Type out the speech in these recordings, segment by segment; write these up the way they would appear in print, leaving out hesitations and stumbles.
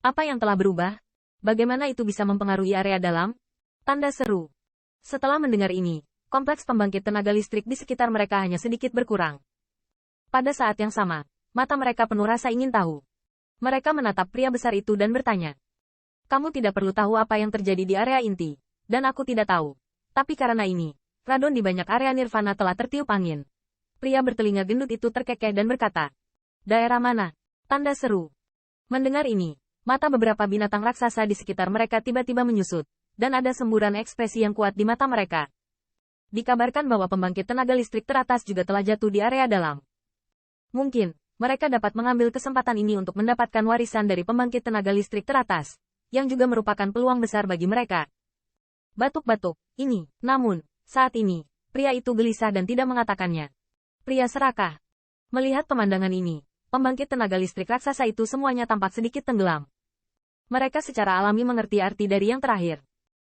Apa yang telah berubah? Bagaimana itu bisa mempengaruhi area dalam? Tanda seru. Setelah mendengar ini, kompleks pembangkit tenaga listrik di sekitar mereka hanya sedikit berkurang. Pada saat yang sama, mata mereka penuh rasa ingin tahu. Mereka menatap pria besar itu dan bertanya. Kamu tidak perlu tahu apa yang terjadi di area inti, dan aku tidak tahu. Tapi karena ini, radon di banyak area nirvana telah tertiup angin. Pria bertelinga gendut itu terkekeh dan berkata. Daerah mana? Tanda seru. Mendengar ini, mata beberapa binatang raksasa di sekitar mereka tiba-tiba menyusut, dan ada semburan ekspresi yang kuat di mata mereka. Dikabarkan bahwa pembangkit tenaga listrik teratas juga telah jatuh di area dalam. Mungkin, mereka dapat mengambil kesempatan ini untuk mendapatkan warisan dari pembangkit tenaga listrik teratas, yang juga merupakan peluang besar bagi mereka. Batuk-batuk, ini, namun, saat ini, pria itu gelisah dan tidak mengatakannya. Pria serakah. Melihat pemandangan ini, pembangkit tenaga listrik raksasa itu semuanya tampak sedikit tenggelam. Mereka secara alami mengerti arti dari yang terakhir.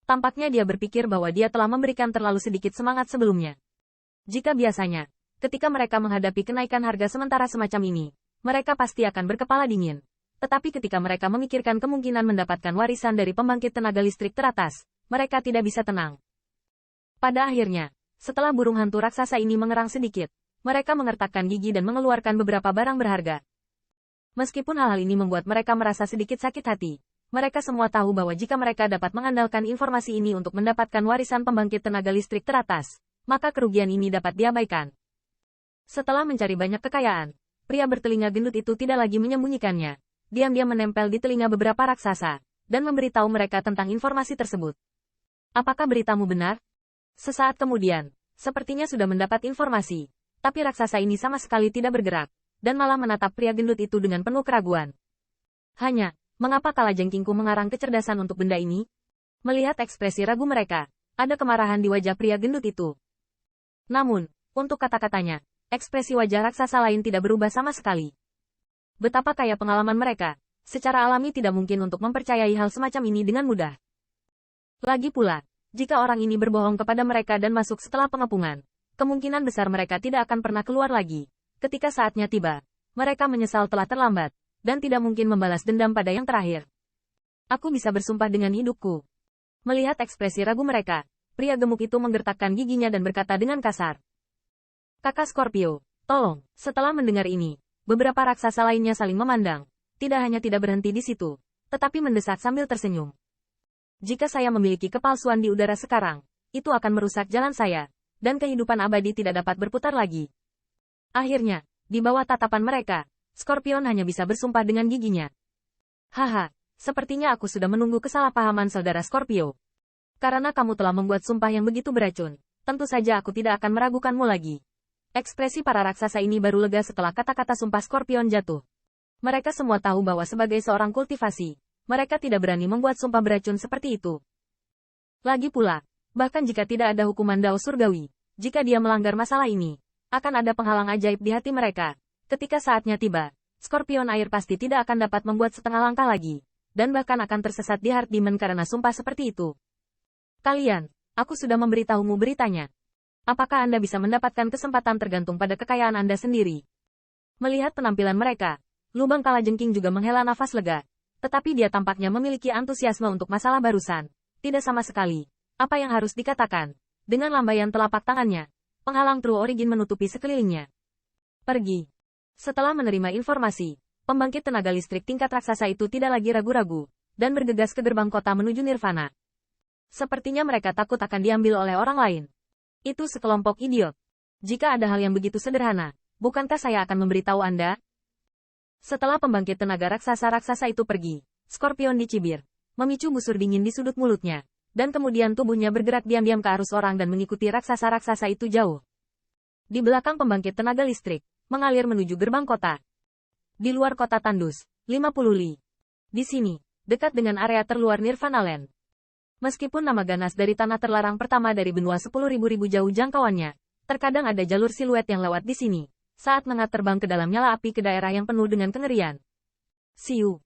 Tampaknya dia berpikir bahwa dia telah memberikan terlalu sedikit semangat sebelumnya. Jika biasanya, ketika mereka menghadapi kenaikan harga sementara semacam ini, mereka pasti akan berkepala dingin. Tetapi ketika mereka memikirkan kemungkinan mendapatkan warisan dari pembangkit tenaga listrik teratas, mereka tidak bisa tenang. Pada akhirnya, setelah burung hantu raksasa ini mengerang sedikit, mereka mengertakkan gigi dan mengeluarkan beberapa barang berharga. Meskipun hal-hal ini membuat mereka merasa sedikit sakit hati, mereka semua tahu bahwa jika mereka dapat mengandalkan informasi ini untuk mendapatkan warisan pembangkit tenaga listrik teratas, maka kerugian ini dapat diabaikan. Setelah mencari banyak kekayaan, pria bertelinga gendut itu tidak lagi menyembunyikannya. Diam-diam menempel di telinga beberapa raksasa, dan memberitahu mereka tentang informasi tersebut. Apakah beritamu benar? Sesaat kemudian, sepertinya sudah mendapat informasi, tapi raksasa ini sama sekali tidak bergerak, dan malah menatap pria gendut itu dengan penuh keraguan. Hanya, mengapa kalajengkingku mengarang kecerdasan untuk benda ini? Melihat ekspresi ragu mereka, ada kemarahan di wajah pria gendut itu. Namun, untuk kata-katanya, ekspresi wajah raksasa lain tidak berubah sama sekali. Betapa kaya pengalaman mereka, secara alami tidak mungkin untuk mempercayai hal semacam ini dengan mudah. Lagi pula, jika orang ini berbohong kepada mereka dan masuk setelah pengepungan, kemungkinan besar mereka tidak akan pernah keluar lagi. Ketika saatnya tiba, mereka menyesal telah terlambat, dan tidak mungkin membalas dendam pada yang terakhir. Aku bisa bersumpah dengan hidupku. Melihat ekspresi ragu mereka, pria gemuk itu menggertakkan giginya dan berkata dengan kasar. Kakak Scorpio, tolong. Setelah mendengar ini, beberapa raksasa lainnya saling memandang. Tidak hanya tidak berhenti di situ, tetapi mendesak sambil tersenyum. Jika saya memiliki kepalsuan di udara sekarang, itu akan merusak jalan saya, dan kehidupan abadi tidak dapat berputar lagi. Akhirnya, di bawah tatapan mereka, Scorpion hanya bisa bersumpah dengan giginya. Haha, sepertinya aku sudah menunggu kesalahpahaman saudara Scorpio. Karena kamu telah membuat sumpah yang begitu beracun, tentu saja aku tidak akan meragukanmu lagi. Ekspresi para raksasa ini baru lega setelah kata-kata sumpah Scorpion jatuh. Mereka semua tahu bahwa sebagai seorang kultivasi, mereka tidak berani membuat sumpah beracun seperti itu. Lagi pula, bahkan jika tidak ada hukuman Dao Surgawi, jika dia melanggar masalah ini, akan ada penghalang ajaib di hati mereka. Ketika saatnya tiba, Scorpion air pasti tidak akan dapat membuat setengah langkah lagi, dan bahkan akan tersesat di Heart Demon karena sumpah seperti itu. Kalian, aku sudah memberitahumu beritanya. Apakah Anda bisa mendapatkan kesempatan tergantung pada kekayaan Anda sendiri? Melihat penampilan mereka, lubang kalajengking juga menghela nafas lega, tetapi dia tampaknya memiliki antusiasme untuk masalah barusan. Tidak sama sekali. Apa yang harus dikatakan? Dengan lambaian telapak tangannya, penghalang True Origin menutupi sekelilingnya. Pergi. Setelah menerima informasi, pembangkit tenaga listrik tingkat raksasa itu tidak lagi ragu-ragu, dan bergegas ke gerbang kota menuju Nirvana. Sepertinya mereka takut akan diambil oleh orang lain. Itu sekelompok idiot. Jika ada hal yang begitu sederhana, bukankah saya akan memberitahu Anda? Setelah pembangkit tenaga raksasa-raksasa itu pergi, Scorpion dicibir, memicu busur dingin di sudut mulutnya, dan kemudian tubuhnya bergerak diam-diam ke arus orang dan mengikuti raksasa-raksasa itu jauh. Di belakang pembangkit tenaga listrik, mengalir menuju gerbang kota. Di luar kota tandus, 50 li. Di sini, dekat dengan area terluar Nirvana Land. Meskipun nama ganas dari tanah terlarang pertama dari benua 10.000 jauh jangkauannya, terkadang ada jalur siluet yang lewat di sini, saat mengat terbang ke dalam nyala api ke daerah yang penuh dengan kengerian. Siu.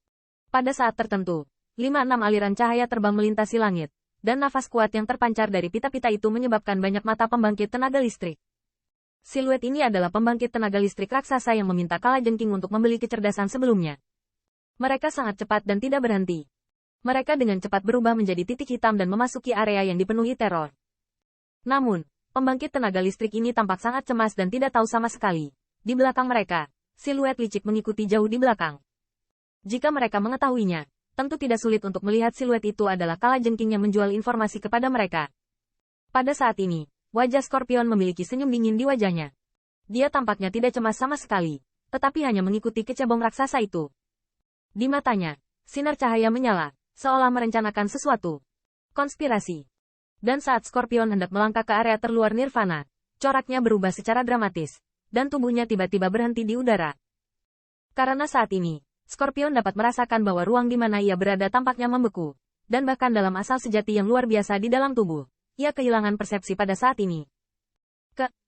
Pada saat tertentu, 5-6 aliran cahaya terbang melintasi langit, dan nafas kuat yang terpancar dari pita-pita itu menyebabkan banyak mata pembangkit tenaga listrik. Siluet ini adalah pembangkit tenaga listrik raksasa yang meminta kalajengking untuk membeli kecerdasan sebelumnya. Mereka sangat cepat dan tidak berhenti. Mereka dengan cepat berubah menjadi titik hitam dan memasuki area yang dipenuhi teror. Namun, pembangkit tenaga listrik ini tampak sangat cemas dan tidak tahu sama sekali. Di belakang mereka, siluet licik mengikuti jauh di belakang. Jika mereka mengetahuinya, tentu tidak sulit untuk melihat siluet itu adalah kalajengking yang menjual informasi kepada mereka. Pada saat ini, wajah Scorpion memiliki senyum dingin di wajahnya. Dia tampaknya tidak cemas sama sekali, tetapi hanya mengikuti kecebong raksasa itu. Di matanya, sinar cahaya menyala, seolah merencanakan sesuatu. Konspirasi. Dan saat Scorpion hendak melangkah ke area terluar Nirvana, coraknya berubah secara dramatis, dan tubuhnya tiba-tiba berhenti di udara. Karena saat ini, Scorpion dapat merasakan bahwa ruang di mana ia berada tampaknya membeku, dan bahkan dalam asal sejati yang luar biasa di dalam tubuh, ia kehilangan persepsi pada saat ini.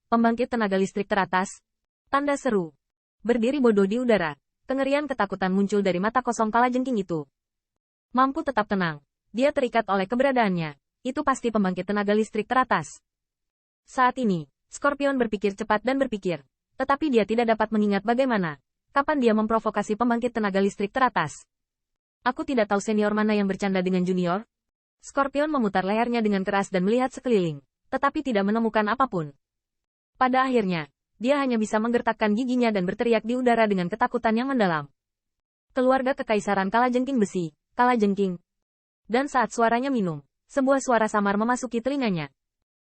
Pembangkit tenaga listrik teratas. Tanda seru. Berdiri bodoh di udara. Kengerian ketakutan muncul dari mata kosong kalajengking itu. Mampu tetap tenang. Dia terikat oleh keberadaannya. Itu pasti pembangkit tenaga listrik teratas. Saat ini, Scorpion berpikir cepat dan berpikir. Tetapi dia tidak dapat mengingat bagaimana. Kapan dia memprovokasi pembangkit tenaga listrik teratas. Aku tidak tahu senior mana yang bercanda dengan junior. Scorpion memutar lehernya dengan keras dan melihat sekeliling. Tetapi tidak menemukan apapun. Pada akhirnya, dia hanya bisa menggertakkan giginya dan berteriak di udara dengan ketakutan yang mendalam. Keluarga Kekaisaran Kalajengking Besi, Kalajengking. Dan saat suaranya minum, sebuah suara samar memasuki telinganya.